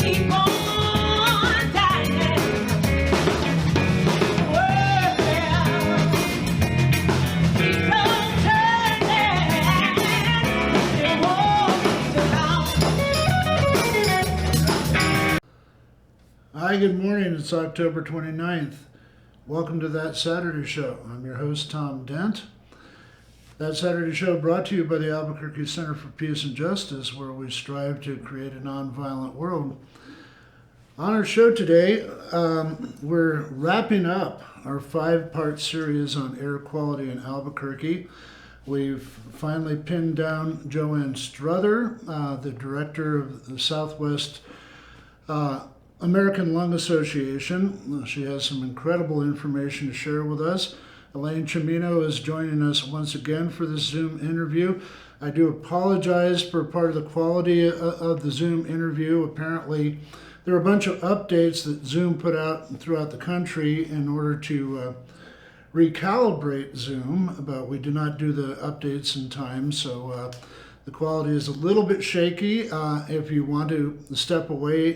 Hi, good morning. It's October 29th. Welcome to That Saturday Show. I'm your host, Tom Dent. That Saturday Show brought to you by the Albuquerque Center for Peace and Justice, where we strive to create a nonviolent world. On our show today, we're wrapping up our 5-part series on air quality in Albuquerque. We've finally pinned down JoAnne Strother, the director of the Southwest American Lung Association. She has some incredible information to share with us. Elaine Cimino is joining us once again for this Zoom interview. I do apologize for part of the quality of the Zoom interview. Apparently, there are a bunch of updates that Zoom put out throughout the country in order to recalibrate Zoom, but we did not do the updates in time, so the quality is a little bit shaky. If you want to step away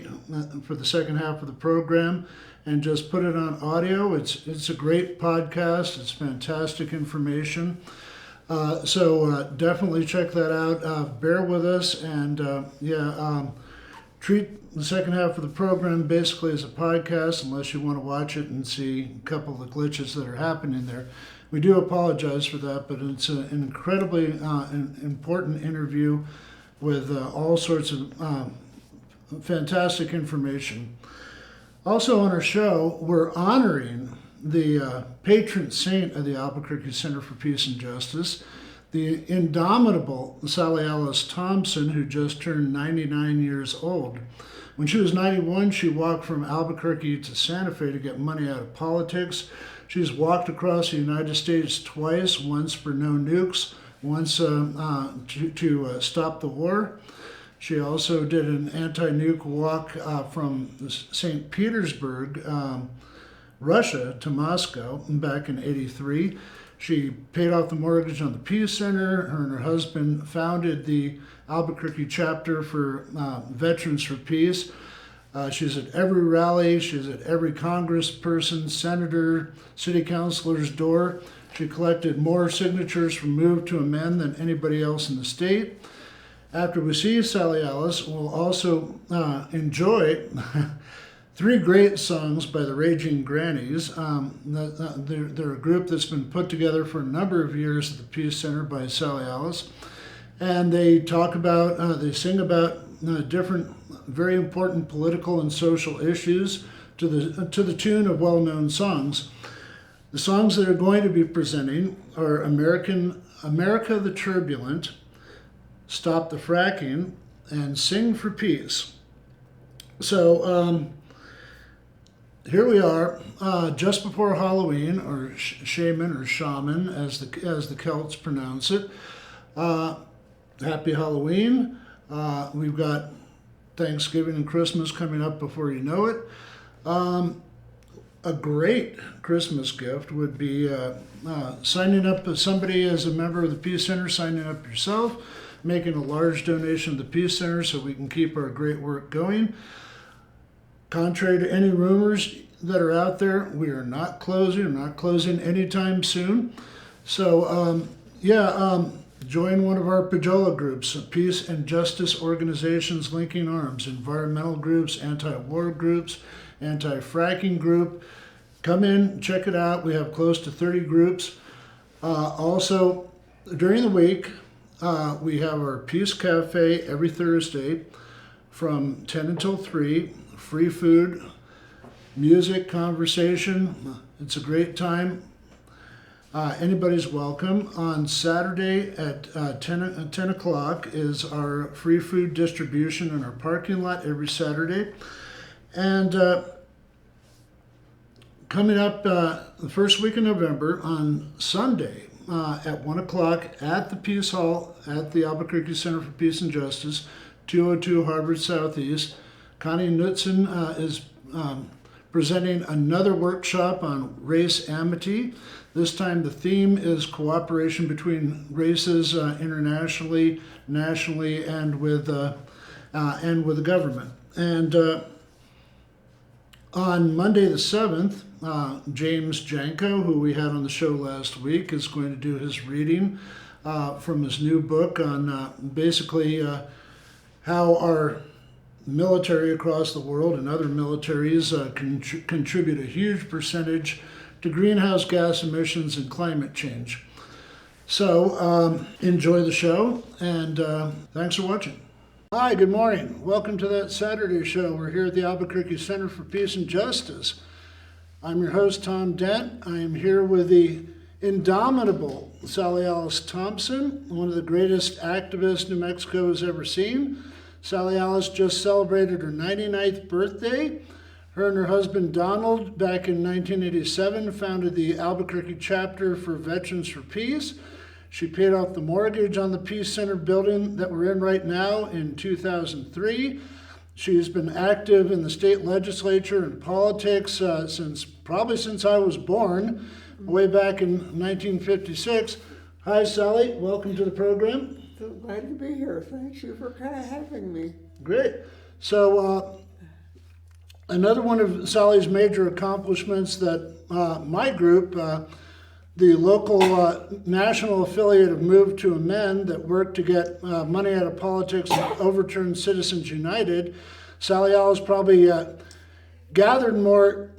for the second half of the program and just put it on audio, it's a great podcast. It's fantastic information. So definitely check that out. Bear with us and treat the second half of the program basically as a podcast unless you want to watch it and see a couple of the glitches that are happening there. We do apologize for that, but it's an incredibly important interview with all sorts of fantastic information. Also on our show, we're honoring the patron saint of the Albuquerque Center for Peace and Justice, the indomitable Sally Alice Thompson, who just turned 99 years old. When she was 91, she walked from Albuquerque to Santa Fe to get money out of politics. She's walked across the United States twice, once for no nukes, once to stop the war. She also did an anti-nuke walk from St. Petersburg, Russia, to Moscow back in '83. She paid off the mortgage on the Peace Center. Her and her husband founded the Albuquerque chapter for Veterans for Peace. She's at every rally, she's at every congressperson, senator, city councilor's door. She collected more signatures from Move to Amend than anybody else in the state. After we see Sally Alice, we'll also enjoy 3 great songs by the Raging Grannies. They're a group that's been put together for a number of years at the Peace Center by Sally Alice. And they sing about different, very important political and social issues to the tune of well-known songs. The songs that are going to be presenting are America the Turbulent, Stop the Fracking, and Sing for Peace. So here we are, just before Halloween, or shaman, as the Celts pronounce it. Happy Halloween. We've got Thanksgiving and Christmas coming up before you know it. A great Christmas gift would be signing up as somebody as a member of the Peace Center, signing up yourself, making a large donation to the Peace Center so we can keep our great work going. Contrary to any rumors that are out there, we are not closing. I'm not closing anytime soon. So, join one of our PAJOLA groups, Peace and Justice Organizations Linking Arms, environmental groups, anti-war groups, anti-fracking group. Come in, check it out. We have close to 30 groups. Also, during the week, we have our Peace Cafe every Thursday from 10 until 3. Free food, music, conversation. It's a great time. Anybody's welcome. On Saturday at 10 o'clock is our free food distribution in our parking lot every Saturday. And coming up the first week in November on Sunday at 1 o'clock at the Peace Hall at the Albuquerque Center for Peace and Justice, 202 Harvard Southeast, Connie Knutson is presenting another workshop on race amity. This time the theme is cooperation between races internationally, nationally, and with the government. And on Monday the 7th, James Janko, who we had on the show last week, is going to do his reading from his new book on basically how our military across the world and other militaries contribute a huge percentage to greenhouse gas emissions and climate change. So enjoy the show, and thanks for watching. Hi, good morning. Welcome to That Saturday Show. We're here at the Albuquerque Center for Peace and Justice. I'm your host, Tom Dent. I am here with the indomitable Sally Alice Thompson, one of the greatest activists New Mexico has ever seen. Sally Alice just celebrated her 99th birthday. Her and her husband Donald, back in 1987, founded the Albuquerque chapter for Veterans for Peace. She paid off the mortgage on the Peace Center building that we're in right now in 2003. She's been active in the state legislature and politics since I was born, way back in 1956. Hi, Sally. Welcome to the program. So glad to be here. Thank you for having me. Great. So another one of Sally's major accomplishments that my group, the local national affiliate of Move to Amend, that worked to get money out of politics and overturn Citizens United, Sally Alice probably gathered more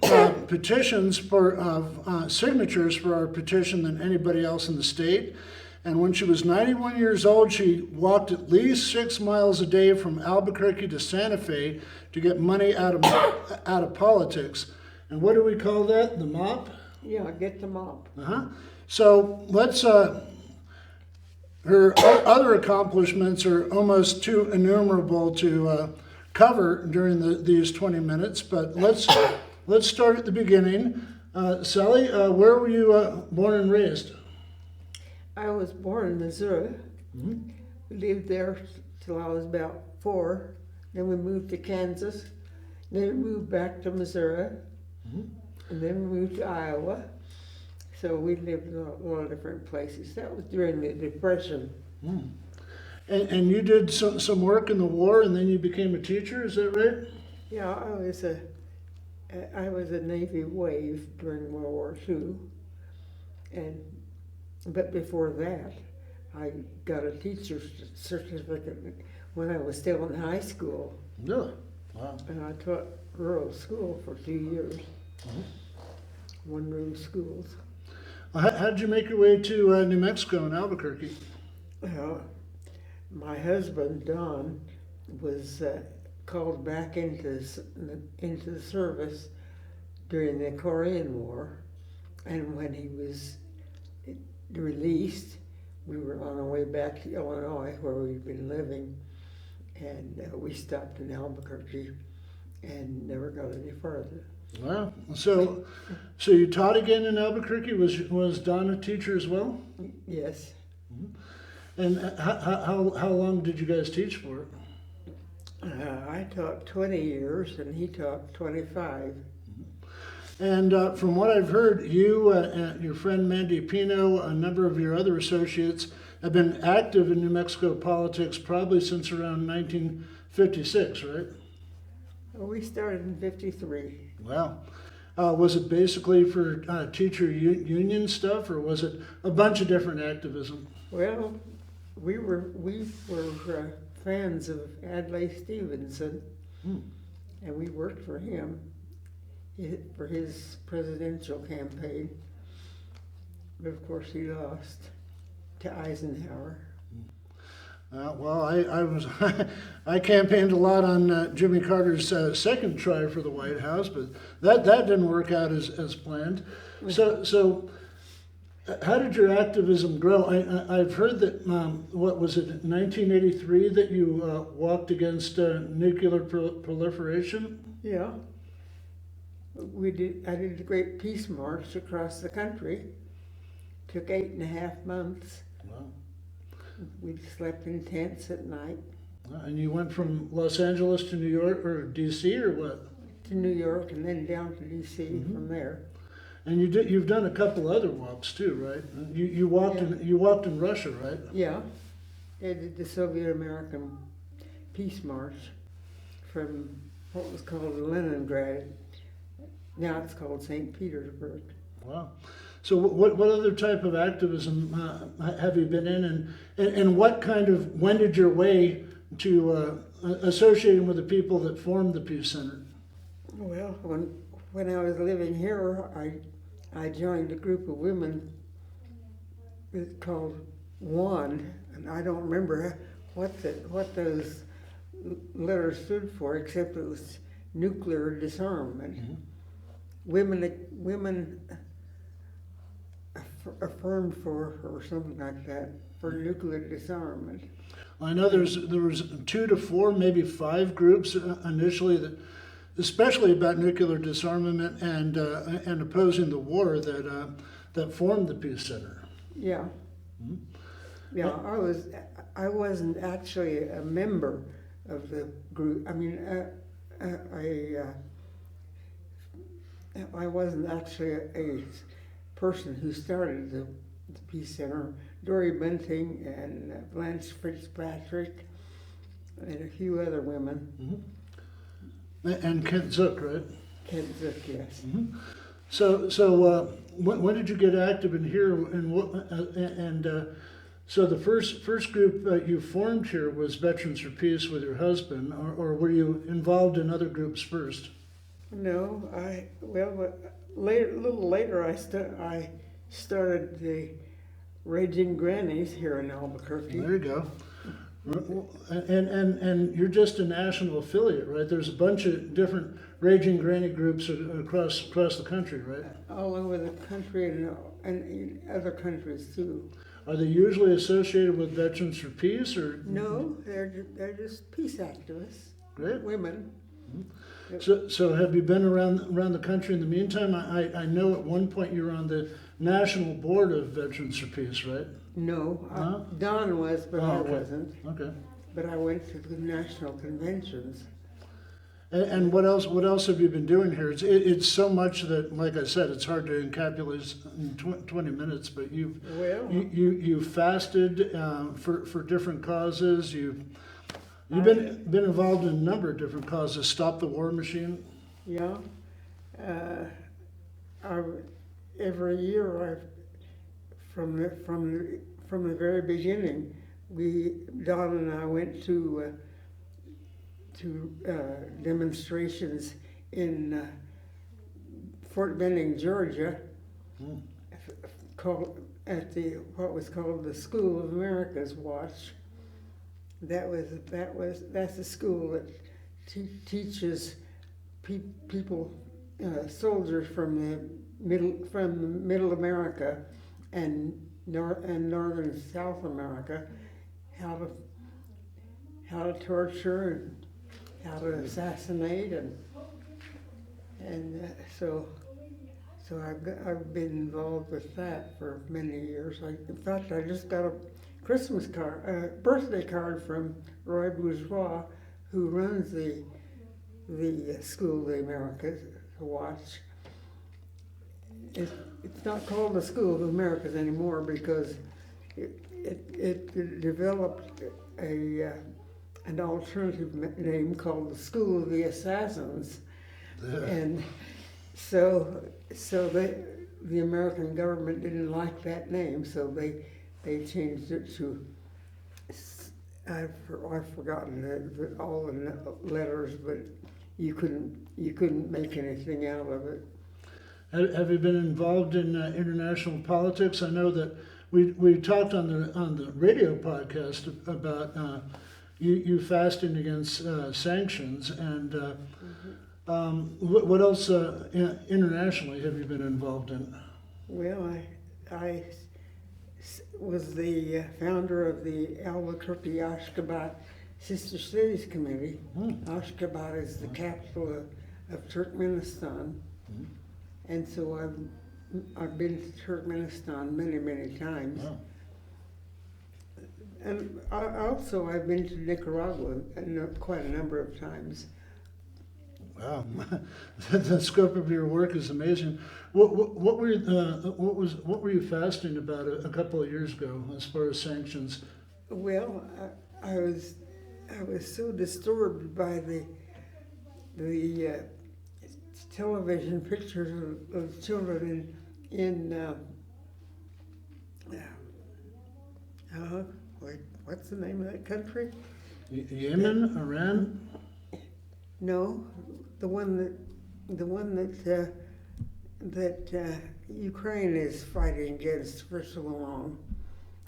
petitions for signatures for our petition than anybody else in the state. And when she was 91 years old, she walked at least 6 miles a day from Albuquerque to Santa Fe to get money out of politics. And what do we call that? The mop? Yeah, get the mop. So let's, her other accomplishments are almost too innumerable to cover during these 20 minutes, but let's start at the beginning. Sally, where were you born and raised? I was born in Missouri. Mm-hmm. We lived there till I was about 4. Then we moved to Kansas. Then we moved back to Missouri. Mm-hmm. And then we moved to Iowa. So we lived in a lot of different places. That was during the Depression. Mm. And you did some work in the war, and then you became a teacher, is that right? Yeah, I was a Navy wave during World War II. But before that, I got a teacher's certificate when I was still in high school. Really? Wow. And I taught rural school for 2 years. Mm-hmm. One-room schools. How did you make your way to New Mexico and Albuquerque? Well, my husband, Don, was called back into the service during the Korean War. And when he was released, we were on our way back to Illinois, where we'd been living, and we stopped in Albuquerque and never got any further. Wow. So you taught again in Albuquerque? Was Don a teacher as well? Yes. Mm-hmm. And how long did you guys teach for? I taught 20 years, and he taught 25. And from what I've heard, you and your friend Mandy Pino, a number of your other associates, have been active in New Mexico politics probably since around 1956, right? We started in 53. Wow. Was it basically for teacher union stuff, or was it a bunch of different activism? Well, we were fans of Adlai Stevenson, and we worked for him for his presidential campaign. But of course, he lost to Eisenhower. Well, I campaigned a lot on Jimmy Carter's second try for the White House, but that didn't work out as planned. So how did your activism grow? I've heard that, what was it, 1983 that you walked against nuclear proliferation? Yeah. I did a great peace march across the country. Took 8.5 months. Wow. We slept in tents at night. And you went from Los Angeles to New York or D.C. or what? To New York and then down to D.C. From there. And you've done a couple other walks too, right? You walked in Russia, right? Yeah. They did the Soviet American Peace March from what was called Leningrad. Now it's called St. Petersburg. Wow. So what other type of activism have you been in, and what kind of, when did your way to associating with the people that formed the Peace Center? Well, when I was living here, I joined a group of women called One, and I don't remember what those letters stood for, except it was nuclear disarmament. Mm-hmm. Women affirmed for, or something like that, for nuclear disarmament. I know there was 2 to 4, maybe 5 groups initially that, especially about nuclear disarmament and opposing the war, that formed the Peace Center. Yeah. Mm-hmm. Yeah, I wasn't actually a member of the group. I mean, I wasn't actually a person who started the Peace Center. Dory Bunting and Blanche Fitzpatrick and a few other women. Mm-hmm. And Kent Zook, right? Kent Zook, yes. Mm-hmm. So when did you get active in here, so the first group you formed here was Veterans for Peace with your husband, or were you involved in other groups first? No, a little later I started the Raging Grannies here in Albuquerque. There you go. And you're just a national affiliate, right? There's a bunch of different Raging Granny groups across the country, right? All over the country and in other countries too. Are they usually associated with Veterans for Peace, or? No, they're just peace activists. Great. Women. Mm-hmm. So have you been around the country in the meantime? I know at one point you were on the National Board of Veterans for Peace, right? No, Huh? Don was, but I Okay. wasn't. Okay. But I went to the national conventions. And what else have you been doing here? It's so much that, like I said, it's hard to encapsulate in 20 minutes. But you fasted for different causes. You've been involved in a number of different causes. Stop the War Machine. Yeah. Every year, from the very beginning, Don and I went to demonstrations in Fort Benning, Georgia, called at what was called the School of America's Watch. That's a school that teaches people, soldiers from Middle America and Northern South America, how to torture and how to assassinate, and so I've been involved with that for many years. In fact, I just got a birthday card from Roy Bourgeois, who runs the School of the Americas Watch. It's not called the School of the Americas anymore because it developed an alternative name called the School of the Assassins, and so the American government didn't like that name, so they changed it to, I've forgotten all the letters, but you couldn't make anything out of it. Have you been involved in international politics? I know that we talked on the radio podcast about you fasting against sanctions, and what else internationally have you been involved in? Well, I was the founder of the Albuquerque Ashgabat Sister Cities Committee. Ashgabat is the capital of Turkmenistan. And so I've been to Turkmenistan many times. Wow. And I've been to Nicaragua quite a number of times. Wow, the scope of your work is amazing. What were you fasting about a couple of years ago as far as sanctions? Well, I was so disturbed by the television pictures of children what's the name of that country? Yemen, Iran? No, the one that Ukraine is fighting against for so long.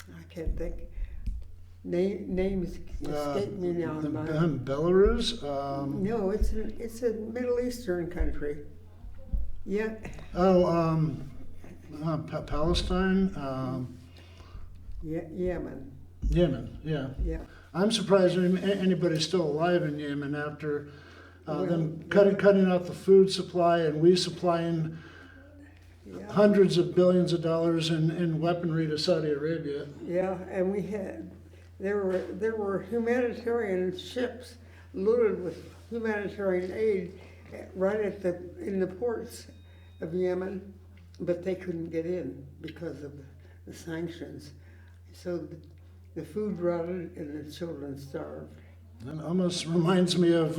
I can't think. Names escape me now. Belarus? No, it's a Middle Eastern country. Yeah. Oh, Palestine? Yemen. Yemen, yeah. Yeah. I'm surprised anybody's still alive in Yemen after them cutting out the food supply and we supplying hundreds of billions of dollars in weaponry to Saudi Arabia. Yeah, and there were humanitarian ships loaded with humanitarian aid right in the ports of Yemen, but they couldn't get in because of the sanctions. So the food rotted and the children starved. That almost reminds me of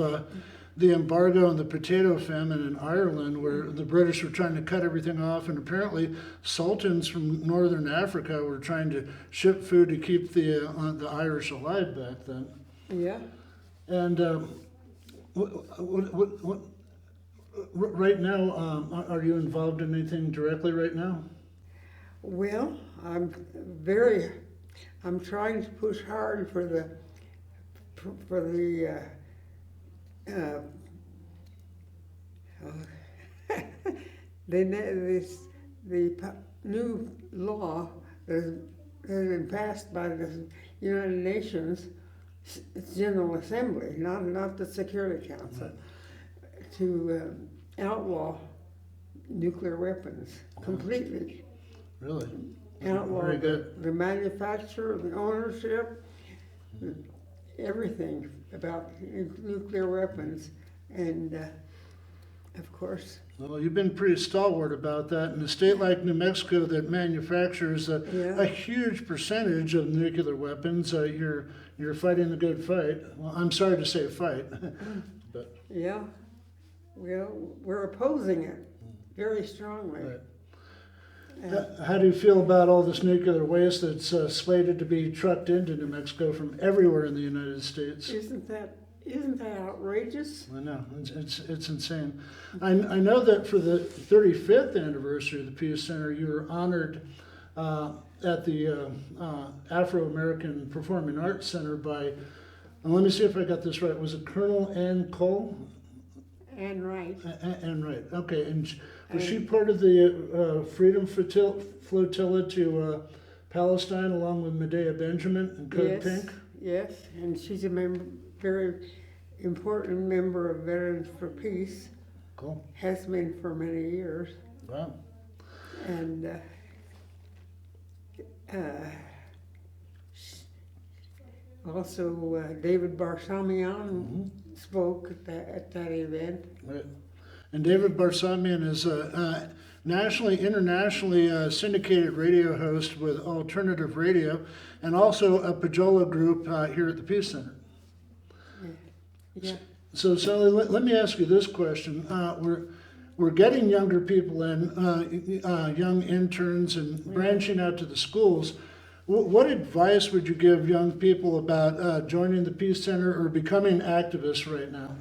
the embargo and the potato famine in Ireland, where the British were trying to cut everything off, and apparently sultans from northern Africa were trying to ship food to keep the Irish alive back then. Yeah. And what right now, are you involved in anything directly right now? Well, I'm trying to push hard for the new law that has been passed by the United Nations, its General Assembly, not the Security Council, to outlaw nuclear weapons completely. Really? Outlaw Very good. the manufacture, the ownership, everything about nuclear weapons, and of course. Well, you've been pretty stalwart about that. In a state like New Mexico that manufactures a huge percentage of nuclear weapons, you're fighting the good fight. Well, I'm sorry to say fight, but yeah, well, we're opposing it very strongly. right. How do you feel about all this nuclear waste that's slated to be trucked into New Mexico from everywhere in the United States? Isn't that outrageous? I know, it's insane. I know that for the 35th anniversary of the Peace Center, you were honored at the Afro-American Performing Arts Center by, and let me see if I got this right, was it Colonel Ann Cole? Ann Wright. Ann Wright, okay. And was she part of the Freedom Flotilla to Palestine along with Medea Benjamin and Code Pink? Yes, and she's a very important member of Veterans for Peace. Cool. Has been for many years. Wow. And also David Barsamian spoke at that event. Right. And David Barsamian is a internationally syndicated radio host with alternative radio, and also a Pajola group here at the Peace Center. Yeah. So Sally, let me ask you this question. We're getting younger people in, young interns, and branching out to the schools. What advice would you give young people about joining the Peace Center or becoming activists right now?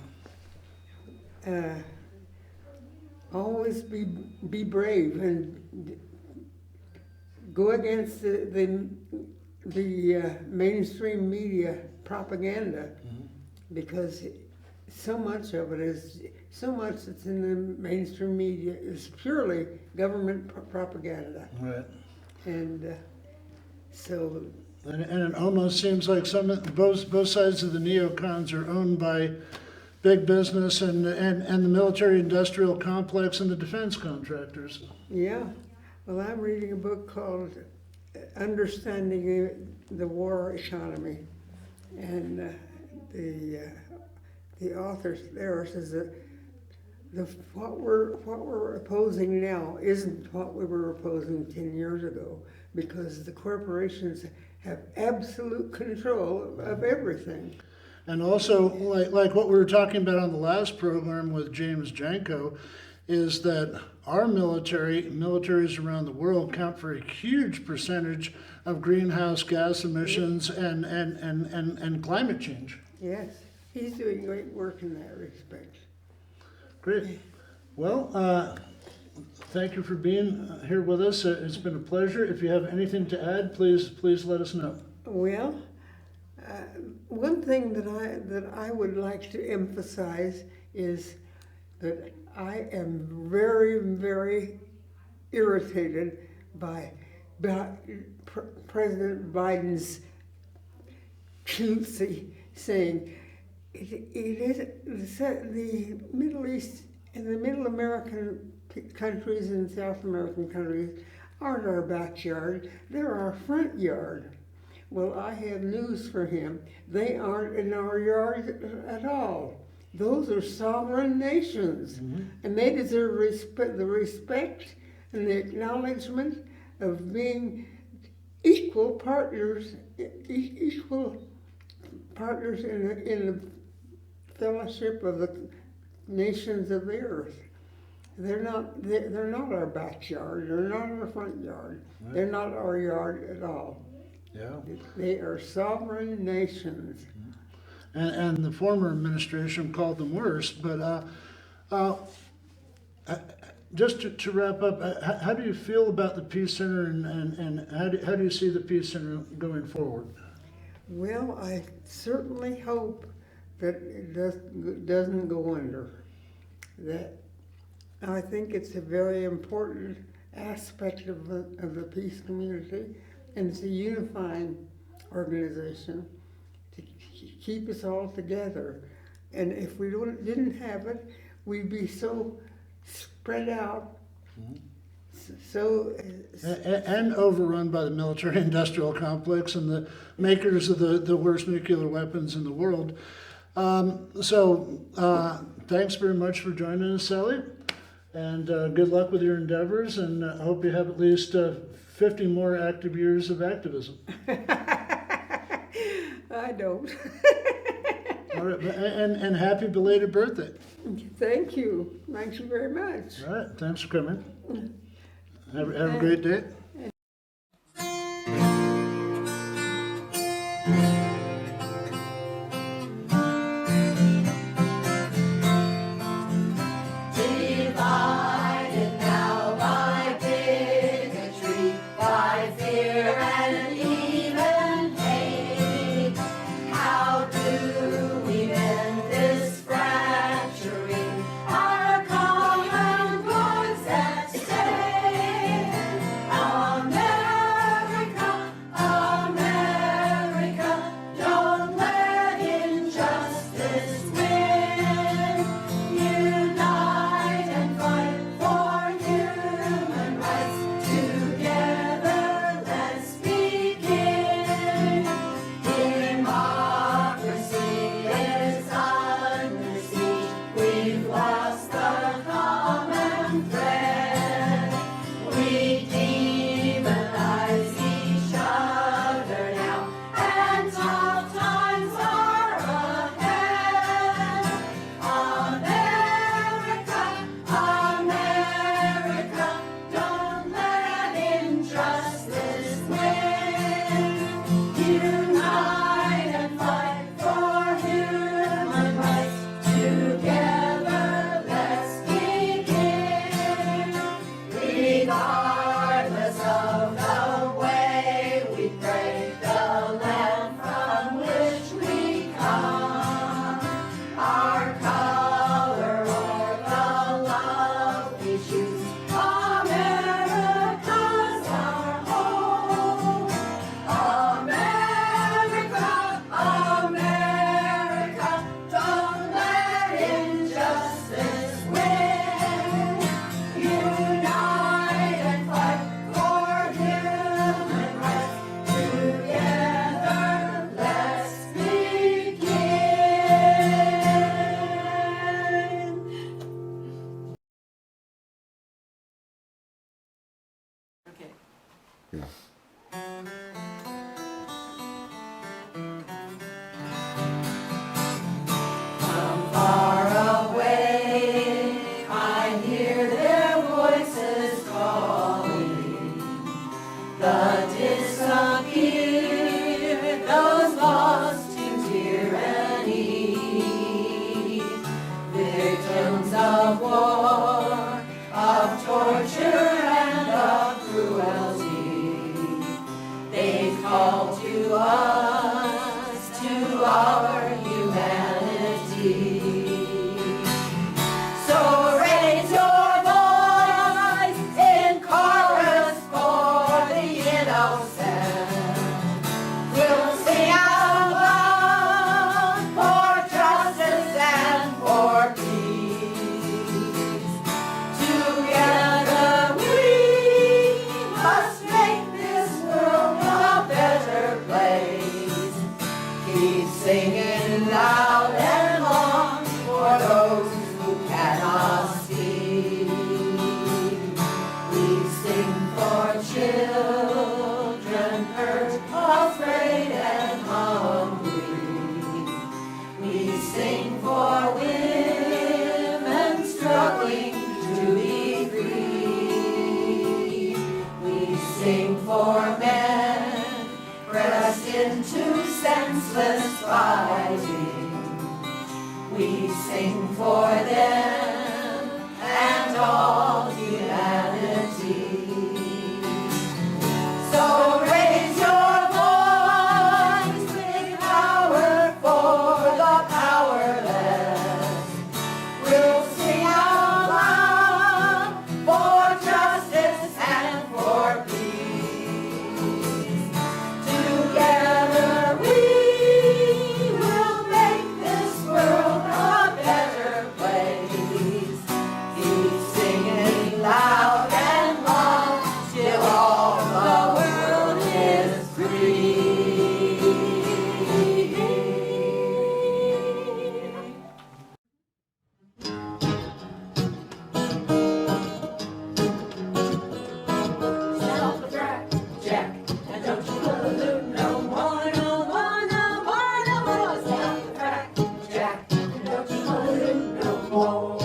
Always be brave and go against the mainstream media propaganda, because so much that's in the mainstream media is purely government propaganda. Right. And so. And it almost seems like both sides of the neocons are owned by big business and the military-industrial complex and the defense contractors. Yeah. Well, I'm reading a book called Understanding the War Economy, and the author there says that what we're opposing now isn't what we were opposing 10 years ago, because the corporations have absolute control of everything. And also, like what we were talking about on the last program with James Janko, is that our militaries around the world count for a huge percentage of greenhouse gas emissions and climate change. Yes, he's doing great work in that respect. Great. Well, thank you for being here with us. It's been a pleasure. If you have anything to add, please let us know. Well, one thing that I would like to emphasize is that I am very, very irritated by President Biden's cutesy saying it is the Middle East and the Middle American countries and South American countries aren't our backyard, they're our front yard. Well, I have news for him. They aren't in our yard at all. Those are sovereign nations, and they deserve the respect and the acknowledgement of being equal partners in the fellowship of the nations of the earth. They're not our backyard. They're not our front yard. Right. They're not our yard at all. Yeah. They are sovereign nations. And the former administration called them worse. But just to wrap up, how do you feel about the Peace Center, and how do you see the Peace Center going forward? Well, I certainly hope that it doesn't go under. That I think it's a very important aspect of the peace community, and it's a unifying organization to keep us all together. And if we didn't have it, we'd be so spread out, and overrun by the military-industrial complex and the makers of the worst nuclear weapons in the world. Thanks very much for joining us, Sally, and good luck with your endeavors, and I hope you have at least 50 more active years of activism. I don't. All right, and happy belated birthday. Thank you. Thank you very much. All right, thanks for coming. Have a great day. senseless fighting. We sing for them and all humanity. So raise your voice with power for the powerless. We'll sing out loud for justice and for peace. Together we will make this world a better place. Keep singing loud and long till all the world is free. Stop the track, Jack, and don't you pollute no more, no more, no more, no more. Stop the track, Jack, and don't you pollute no more.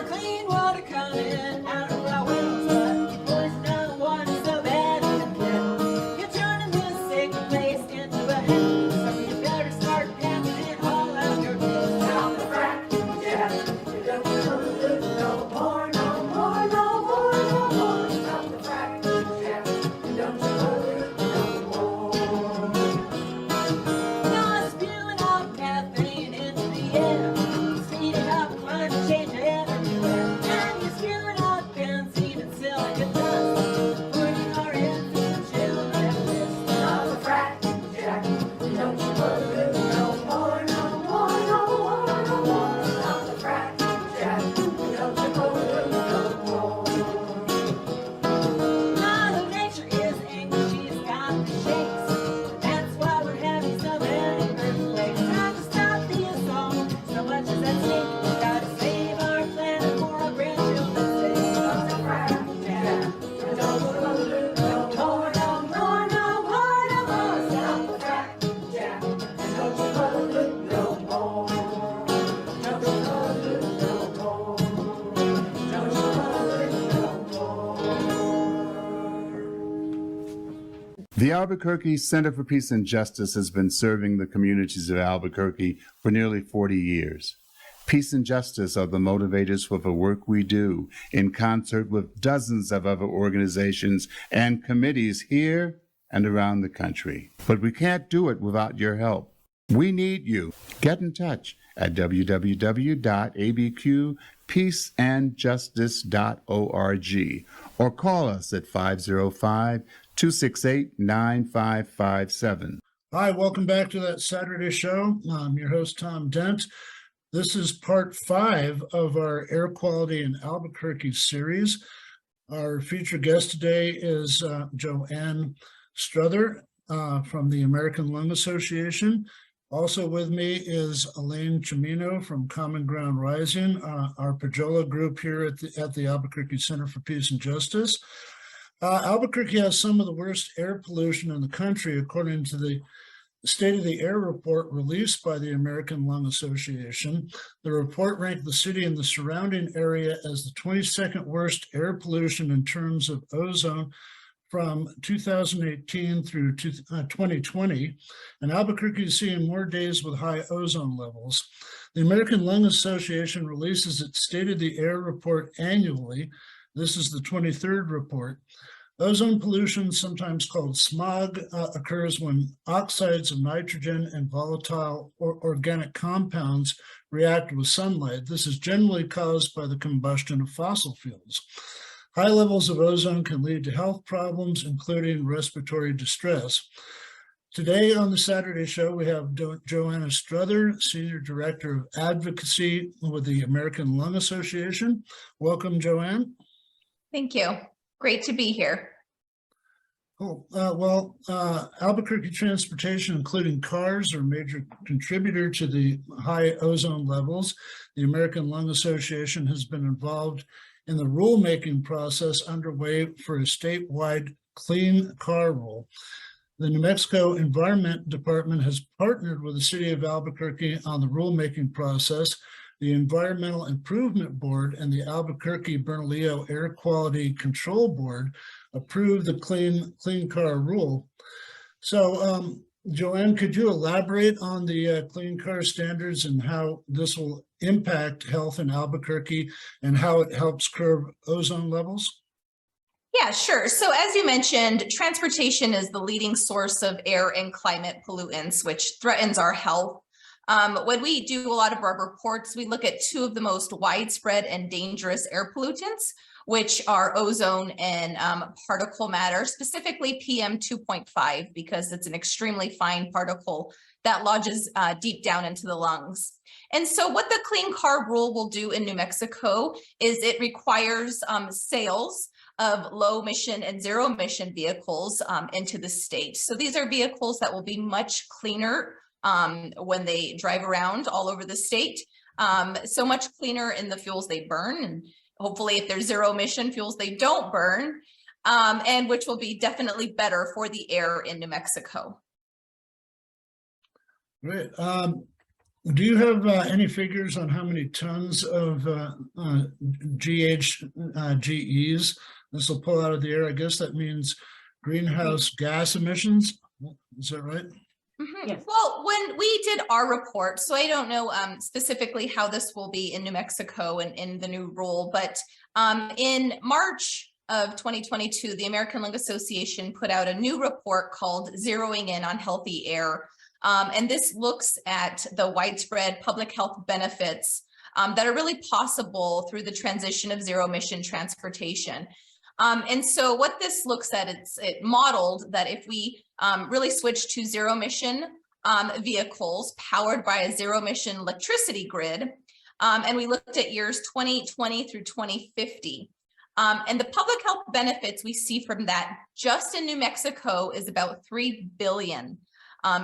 Clean water coming out of our wells, but you poison our water so bad you can. You're turning this sick place into a hell, so you better start passing it all out your tail. Stop the track, Jack, and don't you pollute no more, no more, no more, no more. Stop the track, Jack, and don't you pollute no more. You're spewing out methane into the air, speeding up climate change everywhere. And you're spewing out benzene and silicon dust, putting our infant children at risk. Stop the track, Jack, and don't you pollute no more, no more, no more, no more. Stop the track, Jack, and don't you pollute no more. Mother Nature is angry, she's got the shakes. That's why we're having so many earthquakes. Time to stop the assault, so much is at stake. We gotta save our planet for our grandchildren's sake. Stop the track, Jack, and don't you pollute no more, no more, no more, no more. Stop the track, Jack, and don't you pollute no more. Don't you pollute no more. Don't you pollute no more. The Albuquerque Center for Peace and Justice has been serving the communities of Albuquerque for nearly 40 years. Peace and justice are the motivators for the work we do, in concert with dozens of other organizations and committees here and around the country. But we can't do it without your help. We need you. Get in touch at www.abqpeaceandjustice.org or call us at 505-268-9557. Hi, welcome back to That Saturday Show. I'm your host, Tom Dent. This is part 5 of our Air Quality in Albuquerque series. Our featured guest today is JoAnne Strother from the American Lung Association. Also with me is Elaine Cimino from Common Ground Rising, our Pajola group here at the Albuquerque Center for Peace and Justice. Albuquerque has some of the worst air pollution in the country, according to the State of the Air report released by the American Lung Association. The report ranked the city and the surrounding area as the 22nd worst air pollution in terms of ozone from 2018 through 2020, and Albuquerque is seeing more days with high ozone levels. The American Lung Association releases its State of the Air report annually. This is the 23rd report. Ozone pollution, sometimes called smog, occurs when oxides of nitrogen and volatile organic compounds react with sunlight. This is generally caused by the combustion of fossil fuels. High levels of ozone can lead to health problems, including respiratory distress. Today on the Saturday Show, we have JoAnne Strother, Senior Director of Advocacy with the American Lung Association. Welcome, JoAnne. Thank you. Great to be here. Cool. Albuquerque transportation, including cars, are a major contributor to the high ozone levels. The American Lung Association has been involved in the rulemaking process underway for a statewide clean car rule. The New Mexico Environment Department has partnered with the city of Albuquerque on the rulemaking process. The Environmental Improvement Board and the Albuquerque-Bernalillo Air Quality Control Board approved the clean car rule. So, JoAnne, could you elaborate on the clean car standards and how this will impact health in Albuquerque and how it helps curb ozone levels? Yeah, sure. So as you mentioned, transportation is the leading source of air and climate pollutants, which threatens our health. When we do a lot of our reports, we look at two of the most widespread and dangerous air pollutants, which are ozone and particle matter, specifically PM 2.5, because it's an extremely fine particle that lodges deep down into the lungs. And so what the Clean Car Rule will do in New Mexico is it requires sales of low emission and zero emission vehicles into the state. So these are vehicles that will be much cleaner when they drive around all over the state. So much cleaner in the fuels they burn, and hopefully if there's zero emission fuels they don't burn, and which will be definitely better for the air in New Mexico. Great. Do you have any figures on how many tons of GHGs this will pull out of the air? I guess that means greenhouse gas emissions. Is that right? Mm-hmm. Yes. Well, when we did our report, so I don't know specifically how this will be in New Mexico and in the new rule, but in March of 2022, the American Lung Association put out a new report called Zeroing In on Healthy Air. And this looks at the widespread public health benefits that are really possible through the transition of zero emission transportation. And so what this looks at, it modeled that if we really switch to zero emission vehicles powered by a zero emission electricity grid, and we looked at years 2020 through 2050. And the public health benefits we see from that just in New Mexico is about 3 billion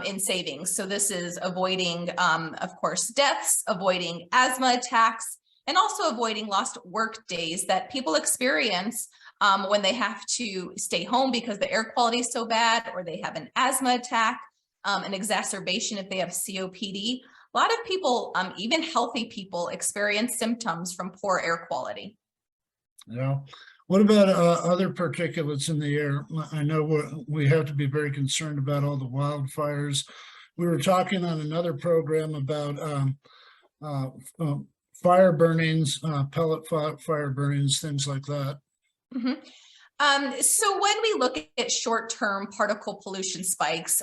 in savings. So this is avoiding, of course, deaths, avoiding asthma attacks, and also avoiding lost work days that people experience when they have to stay home because the air quality is so bad, or they have an asthma attack, an exacerbation if they have COPD. A lot of people, even healthy people, experience symptoms from poor air quality. Yeah. What about other particulates in the air? I know we have to be very concerned about all the wildfires. We were talking on another program about fire burnings, pellet fire burnings, things like that. Mm-hmm. So when we look at short-term particle pollution spikes,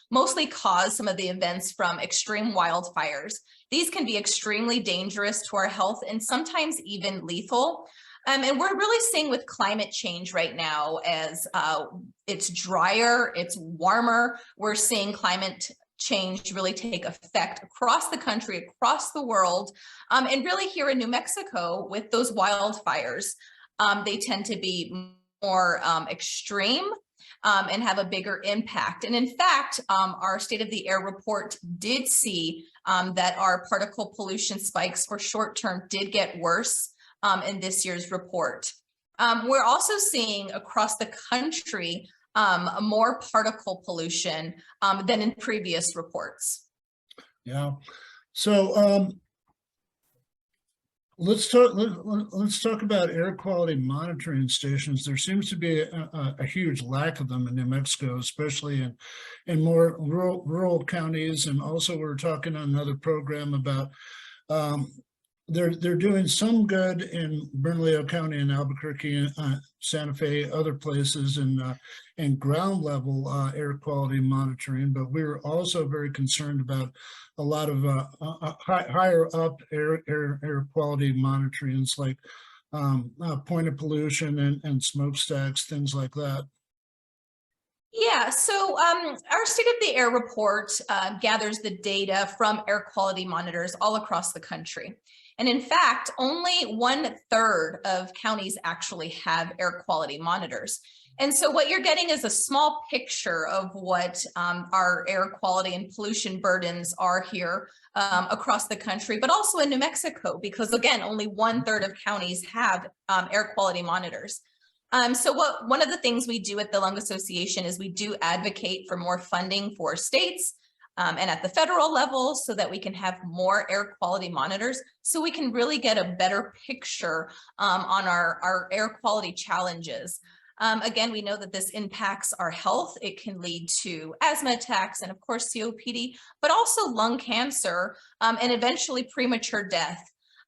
mostly cause some of the events from extreme wildfires. These can be extremely dangerous to our health and sometimes even lethal. And we're really seeing with climate change right now, as it's drier, it's warmer, we're seeing climate change really take effect across the country, across the world, and really here in New Mexico with those wildfires. They tend to be more extreme and have a bigger impact. And in fact, our State of the Air report did see that our particle pollution spikes for short term did get worse in this year's report. We're also seeing across the country more particle pollution than in previous reports. Yeah. So let's talk about air quality monitoring stations. There seems to be a huge lack of them in New Mexico, especially in more rural counties. And also we're talking on another program about they're doing some good in Bernalillo County and Albuquerque, Santa Fe, other places in ground level air quality monitoring. But we're also very concerned about a lot of higher up air quality monitorings, like point of pollution and smokestacks, things like that. Yeah, so our State of the Air report gathers the data from air quality monitors all across the country. And in fact, only 1/3 of counties actually have air quality monitors. And so what you're getting is a small picture of what our air quality and pollution burdens are here across the country, but also in New Mexico, because again, only 1/3 of counties have air quality monitors. So one of the things we do at the Lung Association is we do advocate for more funding for states and at the federal level so that we can have more air quality monitors, so we can really get a better picture on our air quality challenges. Again, we know that this impacts our health. It can lead to asthma attacks and of course COPD, but also lung cancer and eventually premature death.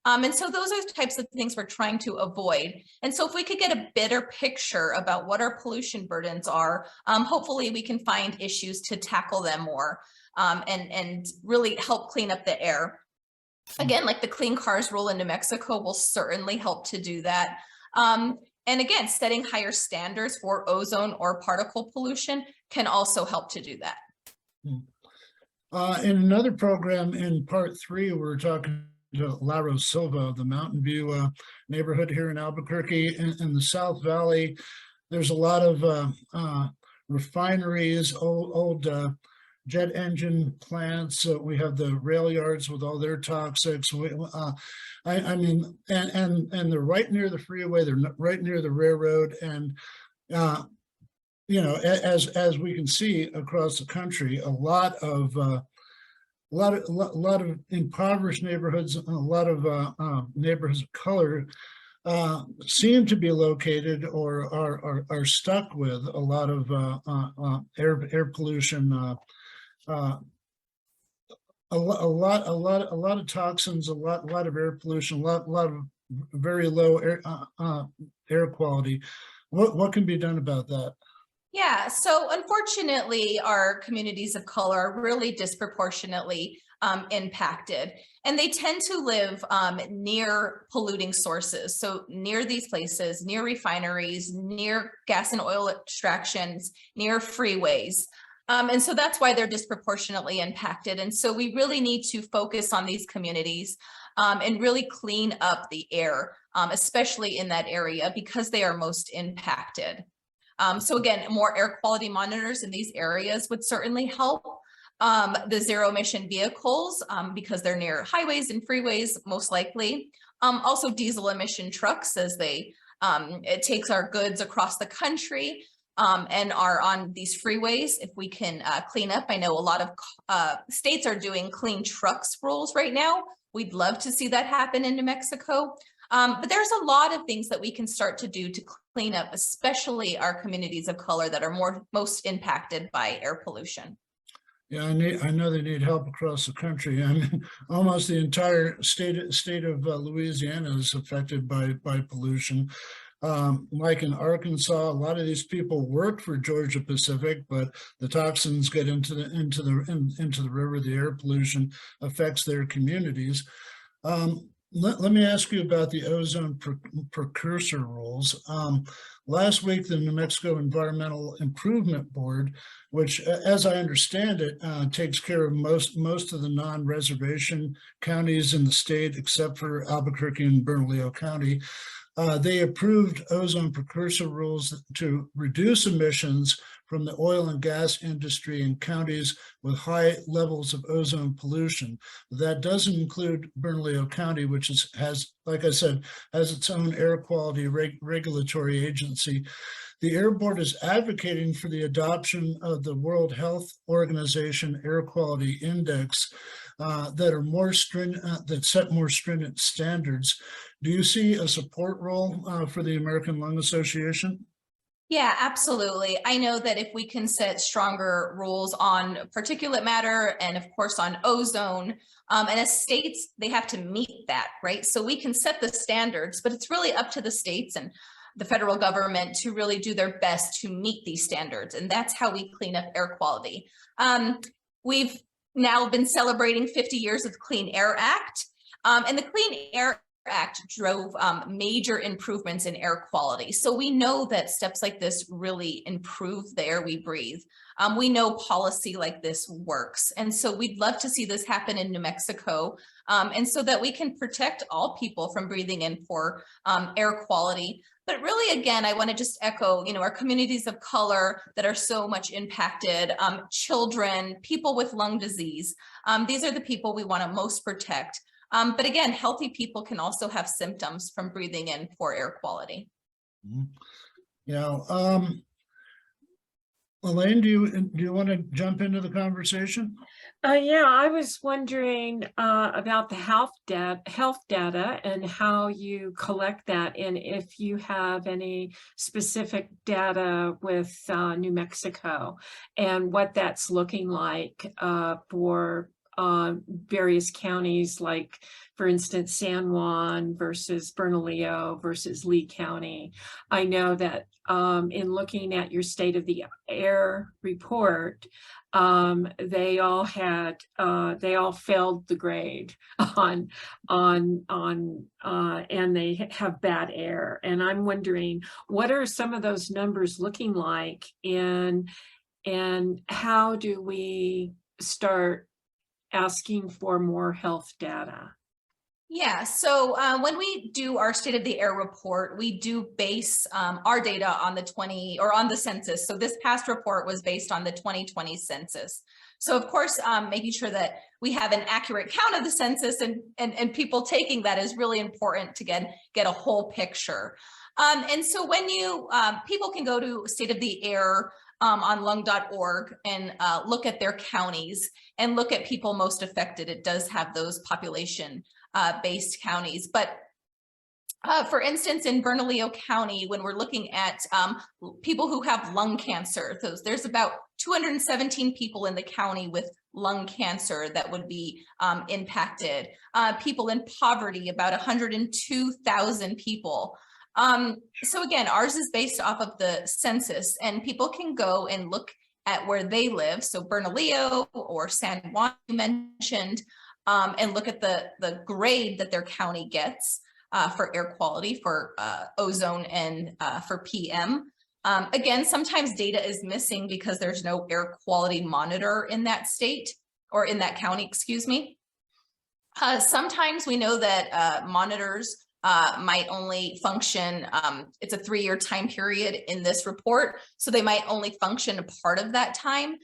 And so those are the types of things we're trying to avoid. And so if we could get a better picture about what our pollution burdens are, hopefully we can find issues to tackle them more and really help clean up the air. Again, like the Clean Cars rule in New Mexico will certainly help to do that. And again, setting higher standards for ozone or particle pollution can also help to do that. In another program in part 3, we're talking to Lauro Silva, the Mountain View neighborhood here in Albuquerque. In the South Valley, there's a lot of refineries, old jet engine plants. We have the rail yards with all their toxics. I mean, and they're right near the freeway. They're right near the railroad, and you know, as we can see across the country, a lot of impoverished neighborhoods, and a lot of neighborhoods of color seem to be located or are stuck with a lot of air pollution, a lot of toxins, a lot of air pollution, a lot of very low air quality. What can be done about that? Yeah, so unfortunately, our communities of color are really disproportionately impacted, and they tend to live near polluting sources. So near these places, near refineries, near gas and oil extractions, near freeways. And so that's why they're disproportionately impacted. And so we really need to focus on these communities and really clean up the air, especially in that area, because they are most impacted. So again, more air quality monitors in these areas would certainly help. The zero emission vehicles, because they're near highways and freeways, most likely. Also diesel emission trucks, as it takes our goods across the country and are on these freeways. If we can clean up, I know a lot of states are doing clean trucks rules right now. We'd love to see that happen in New Mexico. But there's a lot of things that we can start to do to clean up, especially our communities of color that are most impacted by air pollution. Yeah, I know they need help across the country. I mean, almost the entire state of Louisiana is affected by pollution. Like in Arkansas, a lot of these people work for Georgia Pacific, but the toxins get into the river. The air pollution affects their communities. Let me ask you about the ozone precursor rules. Last week, the New Mexico Environmental Improvement Board, which, as I understand it, takes care of most of the non-reservation counties in the state, except for Albuquerque and Bernalillo County, they approved ozone precursor rules to reduce emissions from the oil and gas industry in counties with high levels of ozone pollution. That doesn't include Bernalillo County, which has, like I said, has its own air quality regulatory agency. The Air Board is advocating for the adoption of the World Health Organization Air Quality Index that are more stringent, that set more stringent standards. Do you see a support role for the American Lung Association? Yeah, absolutely. I know that if we can set stronger rules on particulate matter and of course on ozone, and as states, they have to meet that, right? So we can set the standards, but it's really up to the states and the federal government to really do their best to meet these standards. And that's how we clean up air quality. We've now been celebrating 50 years of the Clean Air Act, and the Clean Air Act drove major improvements in air quality. So we know that steps like this really improve the air we breathe. We know policy like this works. And so we'd love to see this happen in New Mexico, and so that we can protect all people from breathing in poor air quality. But really, again, I want to just echo, our communities of color that are so much impacted, children, people with lung disease. These are the people we want to most protect. But again, healthy people can also have symptoms from breathing in poor air quality. Yeah. Elaine, do you want to jump into the conversation? Yeah, I was wondering about the health data and how you collect that, and if you have any specific data with New Mexico and what that's looking like for various counties, like, for instance, San Juan versus Bernalillo versus Lee County. I know that in looking at your state of the air report, they all failed the grade on and they have bad air. And I'm wondering, what are some of those numbers looking like, and how do we start asking for more health data? Yeah, so when we do our state of the air report, we do base our data on the census. So this past report was based on the 2020 census. So of course, making sure that we have an accurate count of the census and people taking that is really important to get a whole picture. And so when people can go to state of the air on lung.org and look at their counties and look at people most affected. It does have those population based counties. But for instance, in Bernalillo County, when we're looking at people who have lung cancer, there's about 217 people in the county with lung cancer that would be impacted. People in poverty, about 102,000 people. So again, ours is based off of the census, and people can go and look at where they live. So Bernalillo or San Juan you mentioned, and look at the grade that their county gets for air quality, for ozone, and for PM. Again, sometimes data is missing because there's no air quality monitor in that state or in that county, excuse me. Sometimes we know that monitors might only function, it's a 3-year time period in this report, so they might only function a part of that time.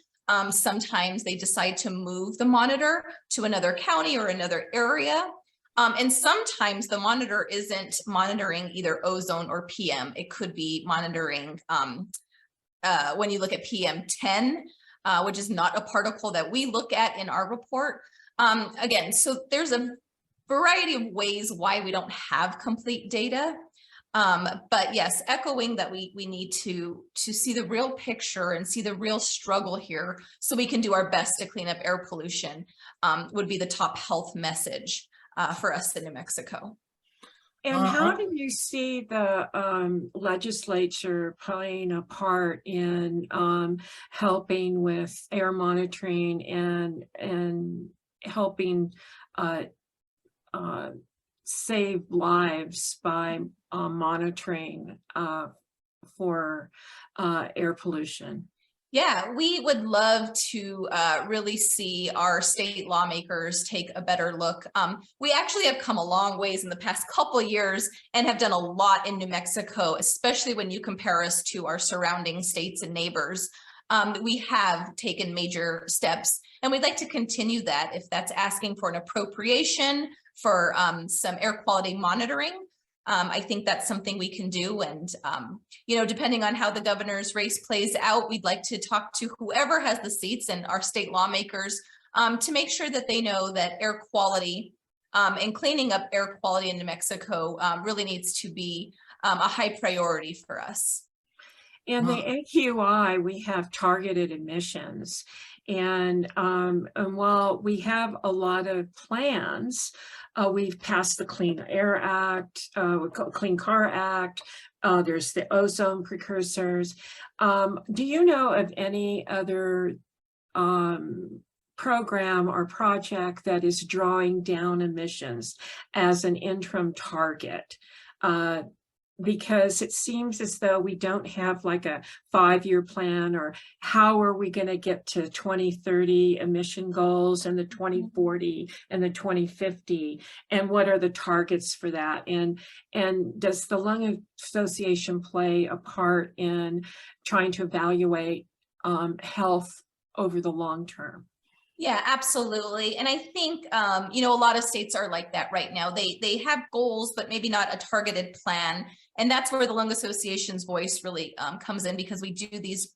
Sometimes they decide to move the monitor to another county or another area. And sometimes the monitor isn't monitoring either ozone or PM. It could be monitoring, when you look at PM10, which is not a particle that we look at in our report. Again, so there's a variety of ways why we don't have complete data. But yes, echoing that we need to see the real picture and see the real struggle here so we can do our best to clean up air pollution would be the top health message for us in New Mexico. And how do you see the legislature playing a part in helping with air monitoring and helping save lives by monitoring for air pollution? Yeah, we would love to really see our state lawmakers take a better look. We actually have come a long ways in the past couple of years and have done a lot in New Mexico, especially when you compare us to our surrounding states and neighbors. We have taken major steps, and we'd like to continue that if that's asking for an appropriation for some air quality monitoring. I think that's something we can do. And, you know, depending on how the governor's race plays out, we'd like to talk to whoever has the seats and our state lawmakers to make sure that they know that air quality and cleaning up air quality in New Mexico really needs to be a high priority for us. In the AQI, we have targeted emissions. And while we have a lot of plans, we've passed the Clean Air Act, Clean Car Act, there's the ozone precursors. Do you know of any other program or project that is drawing down emissions as an interim target? Because it seems as though we don't have like a 5-year plan, or how are we going to get to 2030 emission goals and the 2040 and the 2050, and what are the targets for that? And does the Lung Association play a part in trying to evaluate health over the long term? Yeah, absolutely. And I think, a lot of states are like that right now. They have goals, but maybe not a targeted plan. And that's where the Lung Association's voice really comes in, because we do these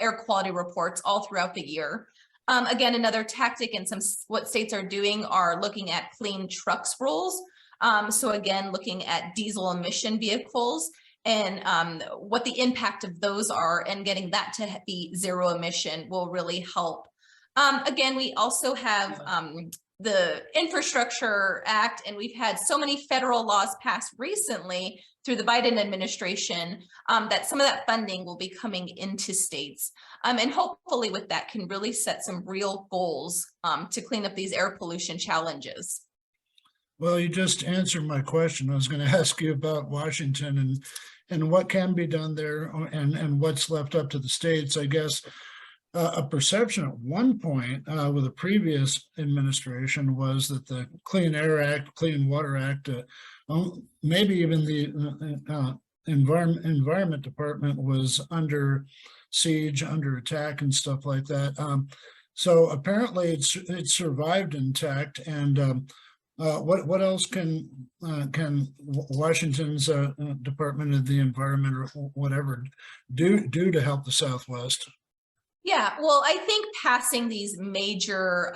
air quality reports all throughout the year. Again, another tactic and what states are doing are looking at clean trucks rules. So again, looking at diesel emission vehicles and what the impact of those are, and getting that to be zero emission will really help. Again, we also have the Infrastructure Act, and we've had so many federal laws passed recently through the Biden administration that some of that funding will be coming into states. And hopefully with that can really set some real goals to clean up these air pollution challenges. Well, you just answered my question. I was going to ask you about Washington and what can be done there, and what's left up to the states. I guess a perception at one point with the previous administration was that the Clean Air Act, Clean Water Act, maybe even the Environment Department was under siege, under attack, and stuff like that. So apparently it's survived intact. And what else can Washington's Department of the Environment or whatever do to help the Southwest? Yeah, well, I think passing these major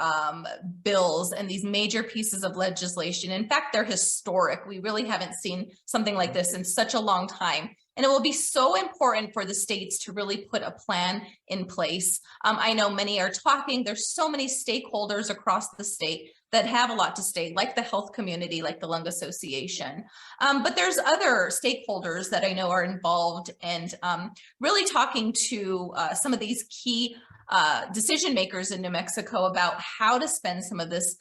bills and these major pieces of legislation, in fact, they're historic. We really haven't seen something like this in such a long time. And it will be so important for the states to really put a plan in place. I know many are talking. There's so many stakeholders across the state that have a lot to say, like the health community, like the Lung Association. But there's other stakeholders that I know are involved, and really talking to some of these key decision makers in New Mexico about how to spend some of this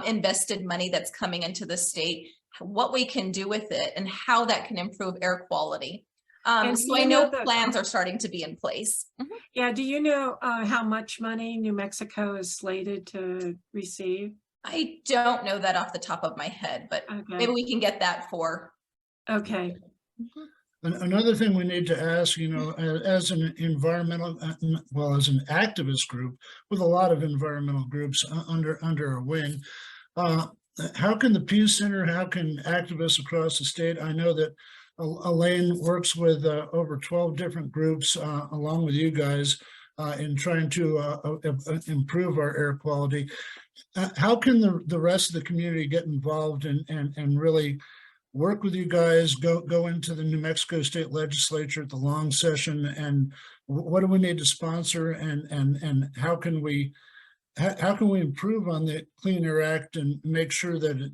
invested money that's coming into the state, what we can do with it, and how that can improve air quality. So I know plans are starting to be in place. Yeah, do you know how much money New Mexico is slated to receive? I don't know that off the top of my head, but maybe we can get that for. Okay. Another thing we need to ask, as an environmental, as an activist group with a lot of environmental groups under a wing, how can the Peace Center, how can activists across the state? I know that Elaine works with over 12 different groups along with you guys in trying to improve our air quality. How can the rest of the community get involved and really work with you guys, go into the New Mexico State Legislature at the long session, and what do we need to sponsor, and how can we improve on the Clean Air Act and make sure that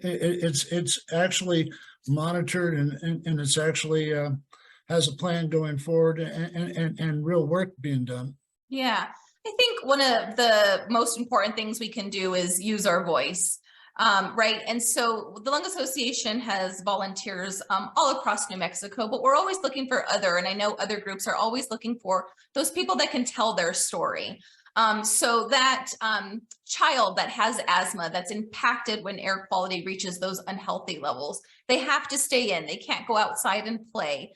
it's actually monitored and it's actually has a plan going forward and real work being done? Yeah, I think one of the most important things we can do is use our voice. Right. And so the Lung Association has volunteers all across New Mexico, but we're always looking for and I know other groups are always looking for those people that can tell their story. So that child that has asthma, that's impacted when air quality reaches those unhealthy levels, they have to stay in, they can't go outside and play.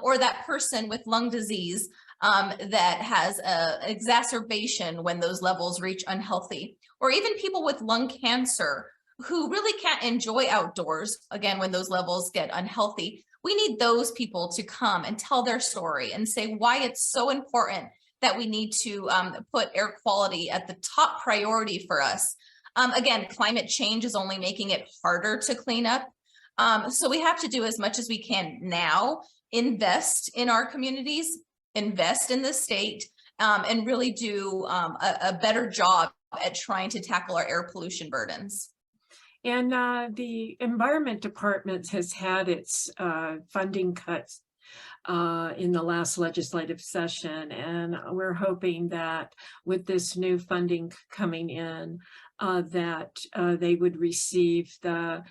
Or that person with lung disease that has an exacerbation when those levels reach unhealthy, or even people with lung cancer who really can't enjoy outdoors, again, when those levels get unhealthy. We need those people to come and tell their story and say why it's so important that we need to put air quality at the top priority for us. Again, climate change is only making it harder to clean up. So we have to do as much as we can now, invest in our communities, invest in the state, and really do a better job at trying to tackle our air pollution burdens. And the Environment Department has had its funding cuts in the last legislative session, and we're hoping that with this new funding coming in, that they would receive the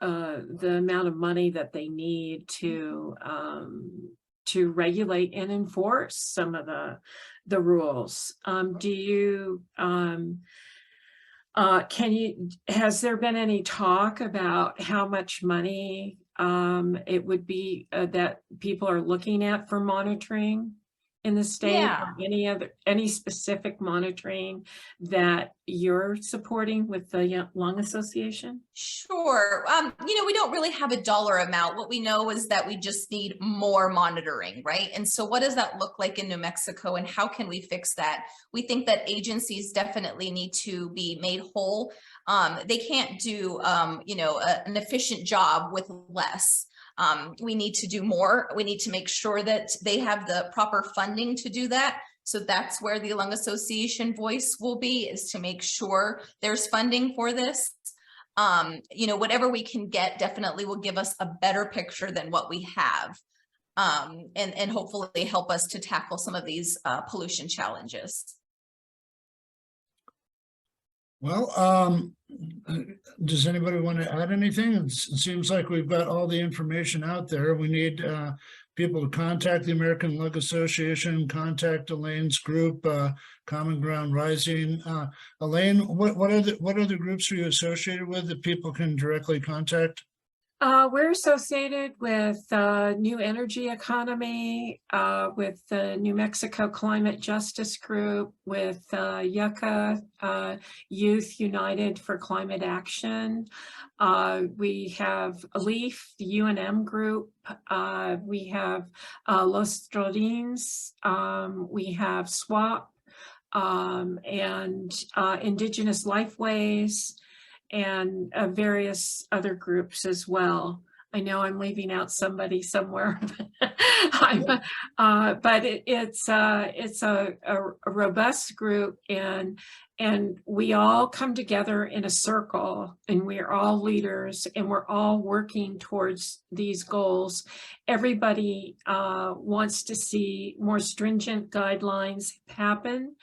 amount of money that they need to regulate and enforce some of the rules. Has there been any talk about how much money it would be that people are looking at for monitoring? in the state, Yeah. or any specific monitoring that you're supporting with the Lung Association? Sure. We don't really have a dollar amount. What we know is that we just need more monitoring, right? And so what does that look like in New Mexico, and how can we fix that? We think that agencies definitely need to be made whole. They can't do, an efficient job with less. We need to do more. We need to make sure that they have the proper funding to do that. So that's where the Lung Association voice will be, is to make sure there's funding for this. Whatever we can get definitely will give us a better picture than what we have, and hopefully help us to tackle some of these pollution challenges. Well, does anybody want to add anything? It seems like we've got all the information out there. We need people to contact the American Lung Association, contact Elaine's group, Common Ground Rising. Elaine, what other groups are you associated with that people can directly contact? We're associated with New Energy Economy, with the New Mexico Climate Justice Group, with Yucca Youth United for Climate Action. We have LEAF, the UNM group. We have Los Strodines. We have SWAP, and Indigenous Lifeways, and various other groups as well. I know I'm leaving out somebody somewhere, but it's a robust group, and we all come together in a circle, and we're all leaders, and we're all working towards these goals. Everybody wants to see more stringent guidelines happen,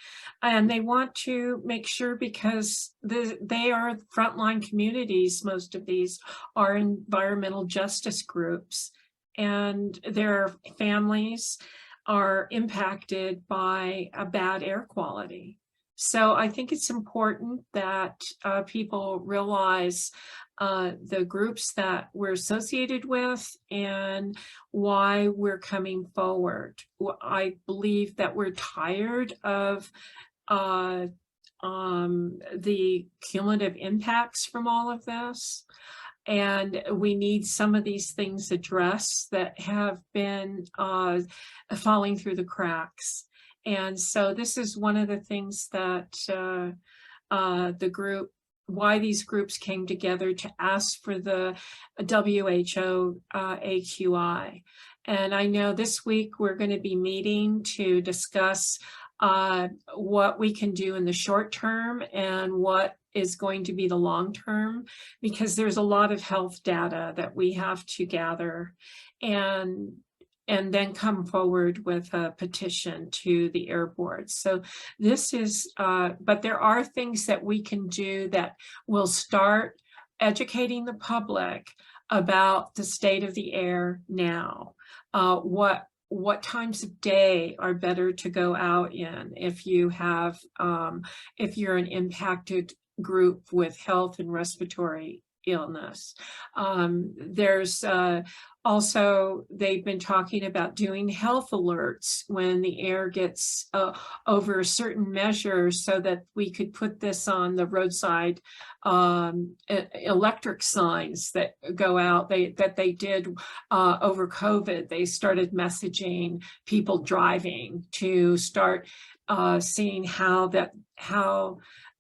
and they want to make sure, because they are frontline communities. Most of these are environmental justice groups, and their families are impacted by a bad air quality. So I think it's important that people realize the groups that we're associated with and why we're coming forward. I believe that we're tired of the cumulative impacts from all of this, and we need some of these things addressed that have been falling through the cracks. And so this is one of the things that why these groups came together to ask for the WHO AQI. And I know this week we're going to be meeting to discuss what we can do in the short term and what is going to be the long term, because there's a lot of health data that we have to gather, and then come forward with a petition to the air board. So this is, but there are things that we can do that will start educating the public about the state of the air now. What times of day are better to go out in if you have, if you're an impacted group with health and respiratory illness. There's also, they've been talking about doing health alerts when the air gets over a certain measure, so that we could put this on the roadside electric signs that go out. That they did over COVID. They started messaging people driving to start seeing how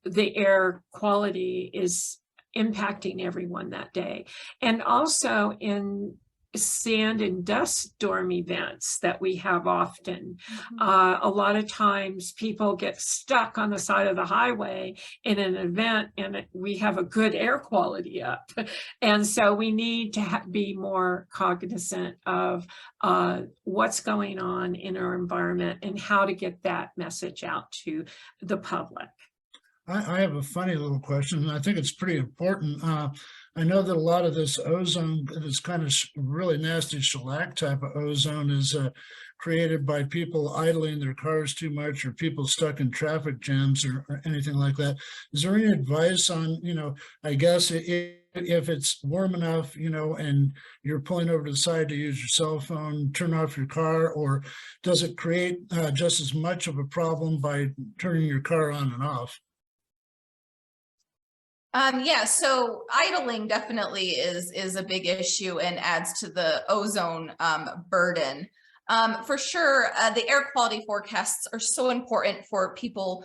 the air quality is impacting everyone that day. And also in sand and dust storm events that we have often. A lot of times people get stuck on the side of the highway in an event, and we have a good air quality up. And so we need to be more cognizant of what's going on in our environment and how to get that message out to the public. I have a funny little question, and I think it's pretty important. I know that a lot of this ozone, this kind of really nasty shellac type of ozone, is created by people idling their cars too much, or people stuck in traffic jams, or anything like that. Is there any advice on, I guess if if it's warm enough, and you're pulling over to the side to use your cell phone, turn off your car, or does it create just as much of a problem by turning your car on and off? Yeah, so idling definitely is a big issue and adds to the ozone burden. For sure, the air quality forecasts are so important for people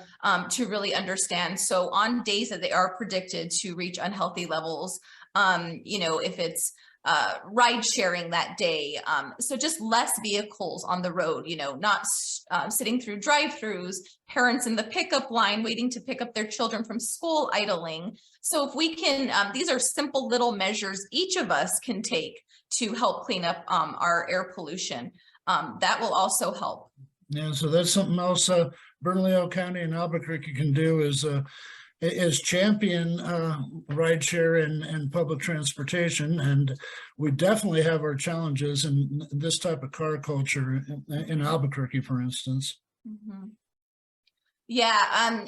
to really understand. So on days that they are predicted to reach unhealthy levels, if it's ride sharing that day, so just less vehicles on the road, not sitting through drive-throughs, parents in the pickup line waiting to pick up their children from school idling. So if we can, these are simple little measures each of us can take to help clean up our air pollution. That will also help. Yeah, so that's something else Bernalillo County and Albuquerque can do is champion rideshare and public transportation. And we definitely have our challenges in this type of car culture in Albuquerque, for instance. Mm-hmm. Yeah,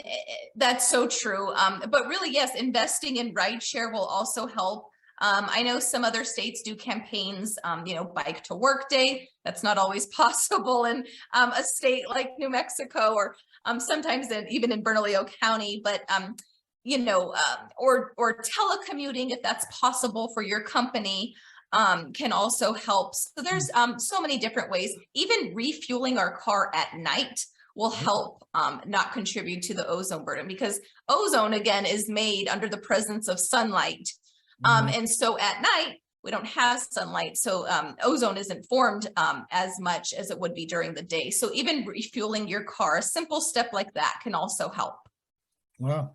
that's so true. But really, yes, investing in rideshare will also help. I know some other states do campaigns, bike to work day. That's not always possible in a state like New Mexico, or sometimes even in Bernalillo County, but or telecommuting, if that's possible for your company, can also help. So there's so many different ways. Even refueling our car at night will help not contribute to the ozone burden, because ozone, again, is made under the presence of sunlight. And so at night, we don't have sunlight. So ozone isn't formed as much as it would be during the day. So even refueling your car, a simple step like that can also help. Wow.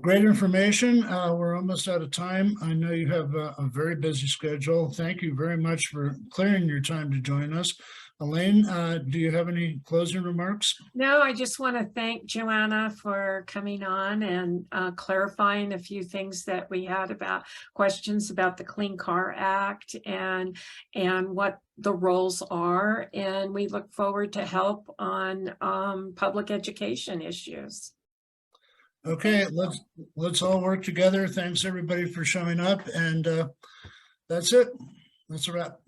Great information. We're almost out of time. I know you have a very busy schedule. Thank you very much for clearing your time to join us. Elaine, do you have any closing remarks? No, I just want to thank JoAnne for coming on and clarifying a few things that we had about questions about the Clean Car Act and what the roles are. And we look forward to help on public education issues. Okay, let's all work together. Thanks everybody for showing up, and that's it. That's a wrap.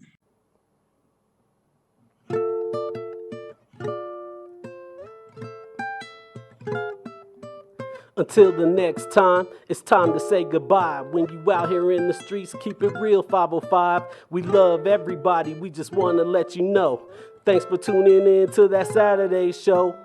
Until the next time, it's time to say goodbye. When you out here in the streets, keep it real, 505. We love everybody, we just want to let you know. Thanks for tuning in to that Saturday show.